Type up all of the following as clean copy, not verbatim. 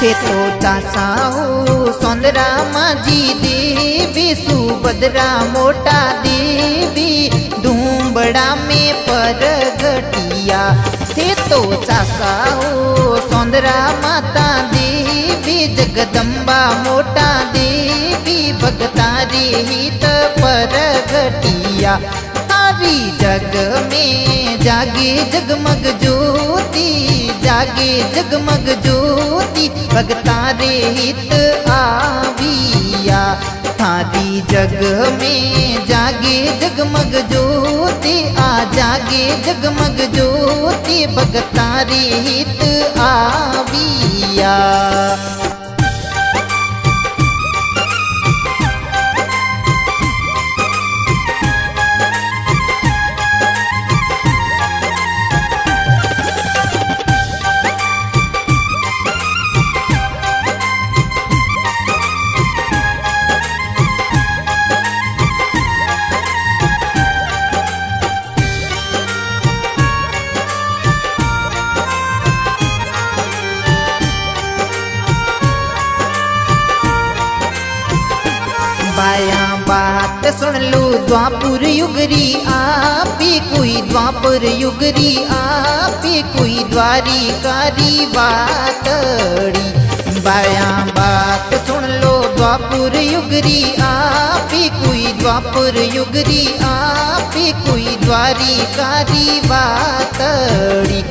थे तो चासाओ सौंदरा माजी देवी सुभद्रा मोटा देवी धूम्बड़ा में परगटिया। थे तो चासाओ सौंदरा माता देवी जगदम्बा मोटा देवी भगतारी हित परगटिया। हारी जग में जागे जगमग ज्योति जागे जगमग ज्योति भगतारे हित आविया। हारी जग में जागे जगमग ज्योति आ जागे जगमग ज्योति भगतारे हित आविया। बाया बात सुन लो द्वापुर युगरी आपी कोई द्वापुर युगरी आपी कोई द्वारिकारी बातड़ी। बाया बात सुन लो द्वापुर युगरी आपी कोई द्वापुर युगरी आपी कोई द्वारिकारी बातड़ी।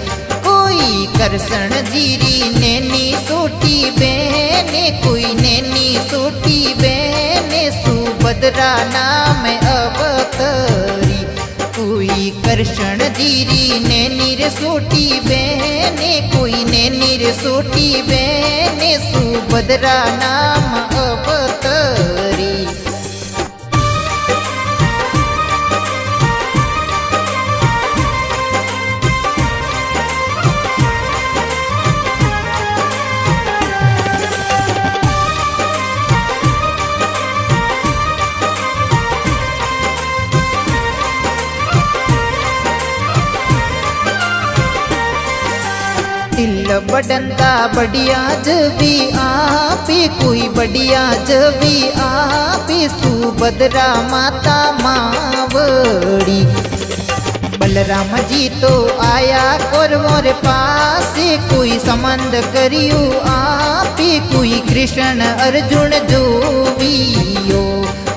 कोई करसण जीरी नैनी सोटी बहने कोई नैनी सोटी बहने सुभद्रा नाम अवतरी। कोई करसण जीरी नैनी रे सोटी बहने कोई नैनी रे सोटी बहने सुभद्रा नाम अवतरी। दिल बडंता बढ़िया जबी आपी कोई बढ़िया जबी आपी सुभद्रा माता मावड़ी। बलराम जी तो आया कौरवों रे पासे कोई संबंध करियो आपी कोई कृष्ण अर्जुन जोवियो।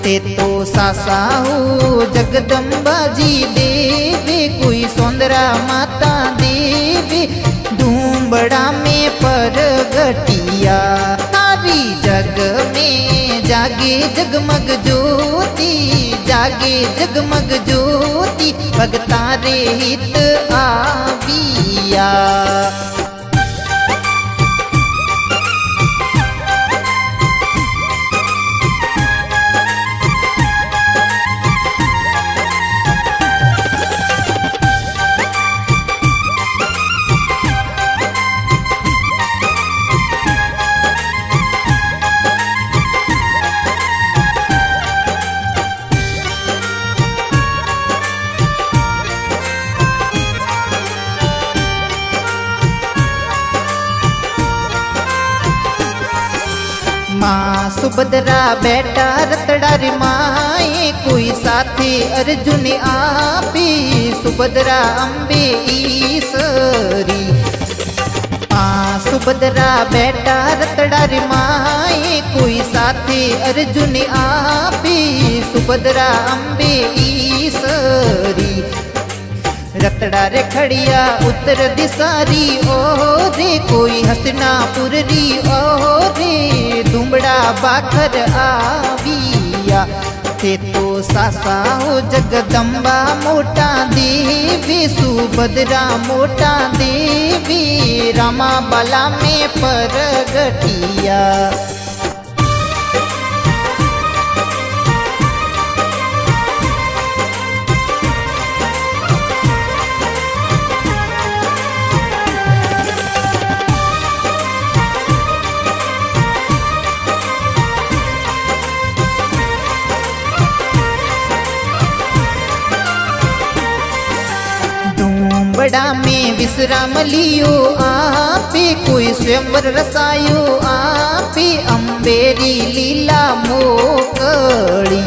ते तो सासाओ जगदम्बा जी देवी कोई सौंदरा माता देवी धूम्बड़ा में परगटिया। हारी जग में जागे जगमग ज्योति जागे जगमग ज्योति भगतारे हित आविया। माँ सुभद्रा बेटा रतड़ा रे माए कोई साथी अर्जुन आपी सुभद्रा अम्बे ईश्वरी। माँ सुभद्रा बेटा रतड़ा रे माए कोई साथी अर्जुन आपी सुभद्रा अम्बे ईश्वरी। रतड़ा रे खड़िया उत्तर दिशारी ओ रे कोई हस्तिनापुर री ओ रे धूम्बड़ा बाखर आविया। थे तो सासाओ जगदम्बा मोटा देवी सुभद्रा मोटा देवी रामा बाला में परगटिया। बड़ा में विश्राम लियो आपी कोई स्वयंवर रसायो आपी अंबेरी लीला मोकड़ी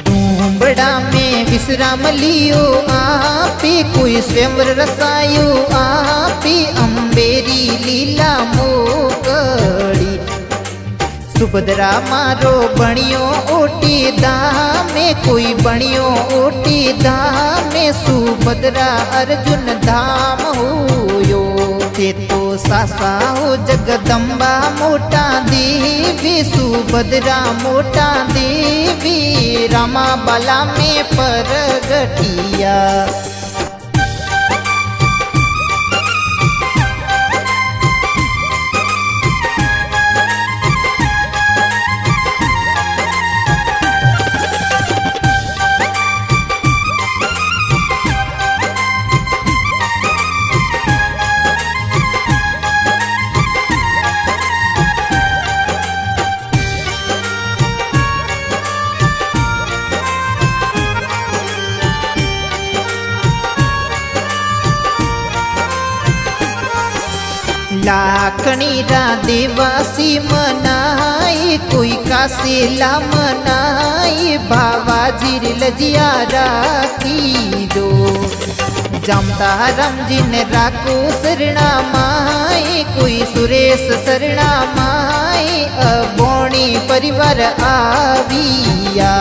डूंबड़ा में विश्राम लियो आपी कोई स्वयंवर रसायो आपी अंबेरी लीला मोकड़ी सुभद्रा मारो बणियो ओटी धामे कोई बणियो ओटी धामे सुभद्रा अर्जुन धाम होयो ते तो सासा हो जगदम्बा मोटा देवी सुभद्रा मोटा देवी रामा बाला में परगटिया लाखणी रा देवासी मनाई कोई कासेला मनाई बाबाजी लजिया राखी दो जमता रामजी ने राखो सरना माई कोई सुरेश सरना माई अबोणी परिवार आविया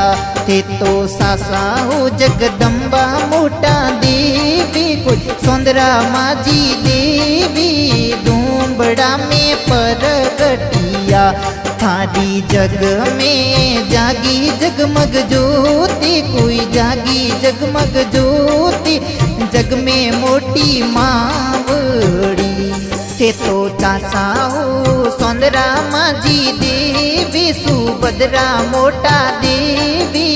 ते तो सासा हो जगदम्बा मोटा देवी कोई सौंदरा माजी देवी डूंबड़ा में परगटिया थारी जग में जागी जगमग ज्योति कोई जागी जगमग ज्योति जग में मोटी मावड़ी ते तो चासा हो सौंदरा माजी देवी सुभद्रा मोटा देवी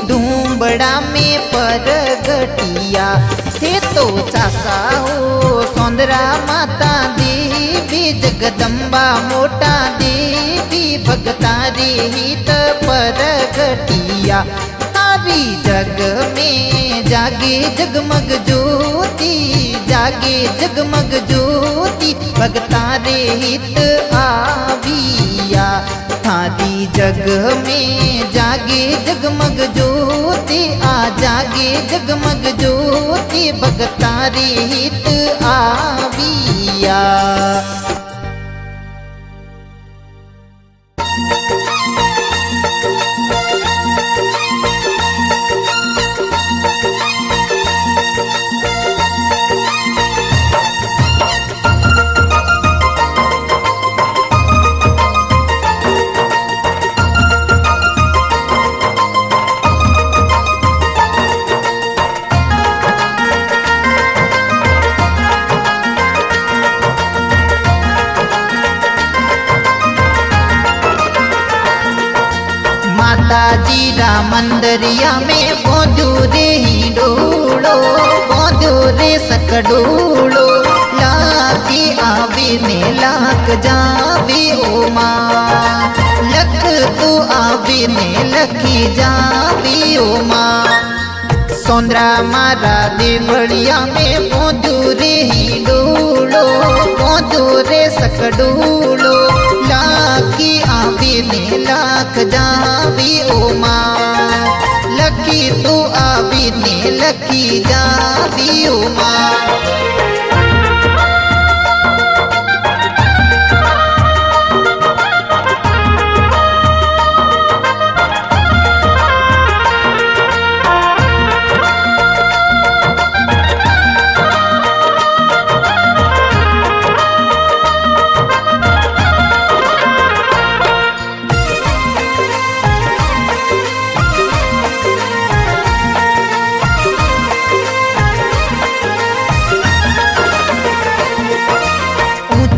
डूंबड़ा में परगटिया ते तो चासा हो सौंदरा माता देवी जगदम्बा मोटा देवी भगतारी हित परगटिया तारी जग में जागे जगमग ज्योति जागे जगमग ज्योति भगतारे हित आविया थारी जग में जागे जगमग ज्योति आ जागे जगमग ज्योति भगतारे हित आविया माताजी रा मंदरिया में बोधो रे हिडोलो बोधो रे सकडोलो लाकी आवे ने लाक जावे ओ माँ लख तू आवे ने लखी जावे ओ माँ सौंदरा मारा देवड़िया में बोधो रे हिडोलो बोधो रे सकडोलो लाकी आवे ने लाख जावी ओ माँ लकी तू आवी ने लकी जावी ओ माँ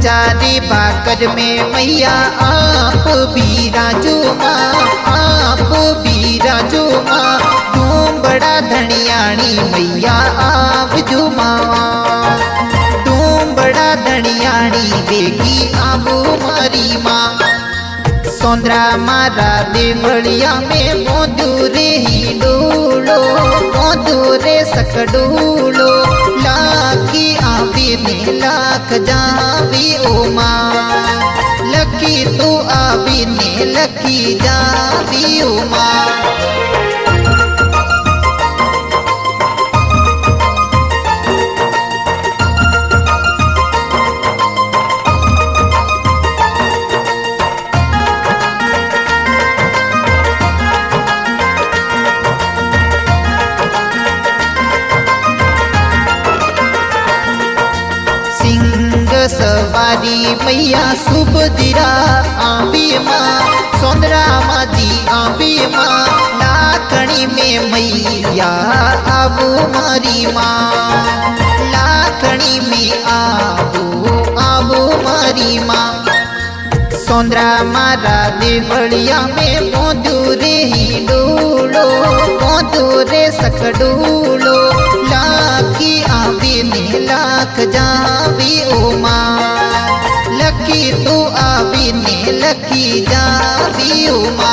चारे बाकर में मैया आप बिराजो माँ आप बिराजो माँ तुम बड़ा धनियाणी मैया आप जो माँ तुम बड़ा धनियाणी बेगी आवो मारी माँ सोंदरा मारा देवड़िया में मोदूरे ही डोलो मोदूरे सकडोलो लाकी आवी ने लाख जावी ओ माँ लकी तू आवी ने लकी जावी ओ माँ। सवारी मैया सुभद्रा आवी माँ सोंदरा माजी आवी माँ लाखणी में मैया आबो मारी माँ लाखणी में आबो मारी माँ। सोंदरा मारा देवड़िया में मोदूरे ही डोलो मोदूरे सकडोलो लाकी आवी ने लाख जावी ओ माँ लकी तू आवी ने लकी जावी ओ माँ।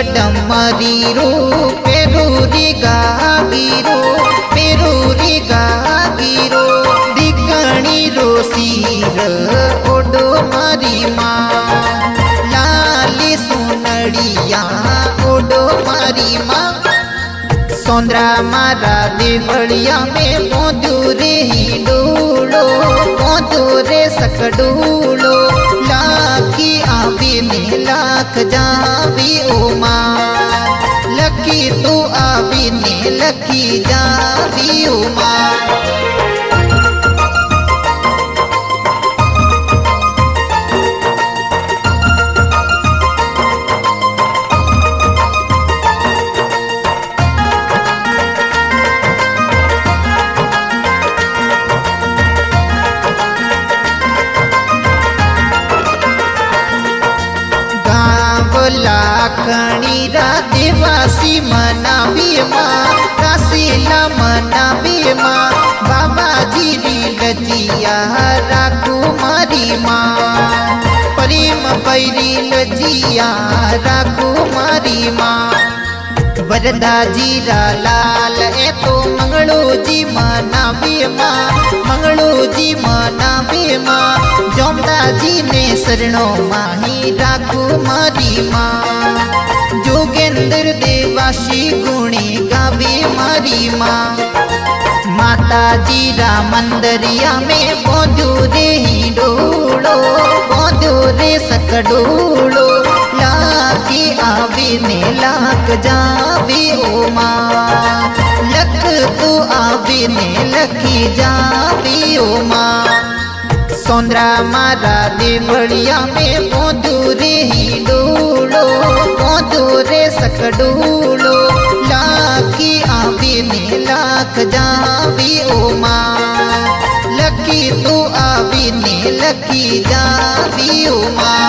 डमरी रो पेरूरी गागीरो दिगणी रो सीर ओडो मारी माँ लाली सुनड़िया ओडो मारी माँ। सोंदरा मारा देवड़िया में मोदूरे ही डोलो मोदूरे सकडोलो लाकी आवी ने लाख जावी ओ माँ लकी तू आवी ने लकी जावी ओ माँ। लाखणी रादेवासी मनावी माँ रासीला मनावी माँ बाबाजी री लजिया राखो मारी माँ प्रेम बैरी लजिया राखो मारी माँ। वरदाजी रा लाल ए तो मंगलो जी मनावी माँ मंगलो जी मनावी माँ जोमदाजी ने शरणो माही राखो मारी माँ जोगेंद्र देवाशी गुणी गावे मारी माँ। माता जी रा मंदरिया में बोधुरे ही डोलो बोधुरे सकडोलो लाकी आवी ने लाख जावी ओ माँ लख तू आवी ने लखी जावी ओ माँ। सोंदरा मारा देवड़िया में बोधुरे ही डोलो बोधुरे सकडोलो लाकी आवी ने लाख जावी ओ माँ लकी तू आवी ने लकी जावी ओ माँ।